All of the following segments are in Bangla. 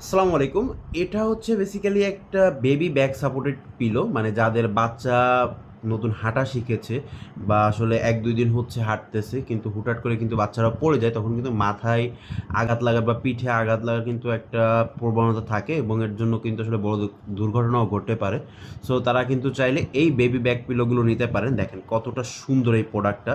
আসসালামু আলাইকুম। এটা হচ্ছে বেসিক্যালি একটা বেবি ব্যাক সাপোর্টেড পিলো, মানে যাদের বাচ্চা নতুন হাঁটা শিখেছে বা আসলে ১-২ দিন হচ্ছে হাঁটতেছে, কিন্তু হুটহাট করে কিন্তু বাচ্চারা পড়ে যায়, তখন কিন্তু মাথায় আঘাত লাগার বা পিঠে আঘাত লাগার কিন্তু একটা প্রবণতা থাকে এবং এর জন্য কিন্তু আসলে বড় দুর্ঘটনাও ঘটতে পারে। সো তারা কিন্তু চাইলে এই বেবি ব্যাক পিলোগুলো নিতে পারেন। দেখেন কতটা সুন্দর এই প্রোডাক্টটা।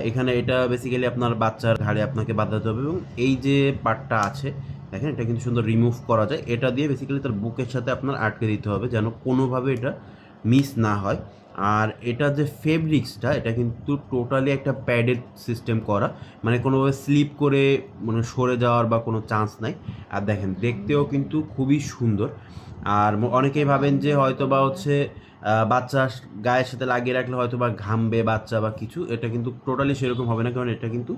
এখানে এটা বেসিক্যালি আপনার বাচ্চার ঘাড়ে আপনাকে বাঁধাতে হবে এবং এই যে পার্টটা আছে দেখেন এটা কিন্তু সুন্দর রিমুভ করা যায়। এটা দিয়ে বেসিক্যালি তার বুকের সাথে আপনার আটকে দিতে হবে যেন কোনোভাবে এটা মিস না হয়। আর এটা যে ফেব্রিক্সটা এটা কিন্তু টোটালি একটা প্যাডেড সিস্টেম করা, মানে কোনোভাবে স্লিপ করে মানে সরে যাওয়ার বা কোনো চান্স নাই। আর দেখেন দেখতেও কিন্তু খুবই সুন্দর। আর অনেকেই ভাবেন যে হয়তো বা হচ্ছে বাচ্চা গায়ের সাথে লাগিয়ে রাখলে হয়তো বা ঘামবে বাচ্চা বা কিছু, এটা কিন্তু টোটালি সেরকম হবে না, কারণ এটা কিন্তু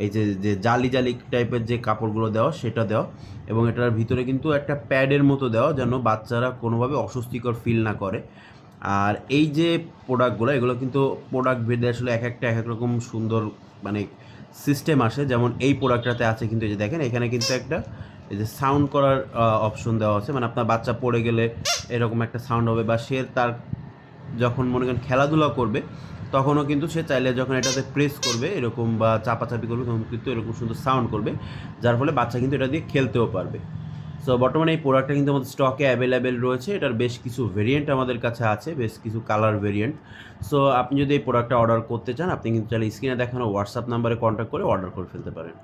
এই যে যে জালি জালি টাইপের যে কাপড়গুলো দেওয়া সেটা দেওয়া, এবং এটার ভিতরে কিন্তু একটা প্যাডের মতো দেওয়া যেন বাচ্চারা কোনোভাবে অস্বস্তিকর ফিল না করে। আর এই যে প্রোডাক্টগুলো এগুলো কিন্তু প্রোডাক্ট ভেদে আসলে এক একটা এক এক রকম সুন্দর মানে সিস্টেম আসে। যেমন এই প্রোডাক্টটাতে আছে কিন্তু এই যে দেখেন এখানে কিন্তু একটা এই যে সাউন্ড করার অপশন দেওয়া আছে, মানে আপনার বাচ্চা পড়ে গেলে এরকম একটা সাউন্ড হবে, বা সে তার যখন মনে করেন খেলাধুলা করবে তখনও কিন্তু সে চাইলে যখন এটাতে প্রেস করবে এরকম বা চাপাচাপি করবে তখন কিন্তু এরকম সুন্দর সাউন্ড করবে, যার ফলে বাচ্চা কিন্তু এটা দিয়ে খেলতেও পারবে। সো বর্তমানে এই প্রোডাক্টটা কিন্তু আমাদের স্টকে অ্যাভেলেবেল রয়েছে। এটার বেশ কিছু ভেরিয়েন্ট আমাদের কাছে আছে, বেশ কিছু কালার ভেরিয়েন্ট। সো আপনি যদি এই প্রোডাক্টটা অর্ডার করতে চান আপনি কিন্তু চাইলে স্ক্রিনে দেখানো হোয়াটসঅ্যাপ নাম্বারে কন্ট্যাক্ট করে অর্ডার করে ফেলতে পারেন।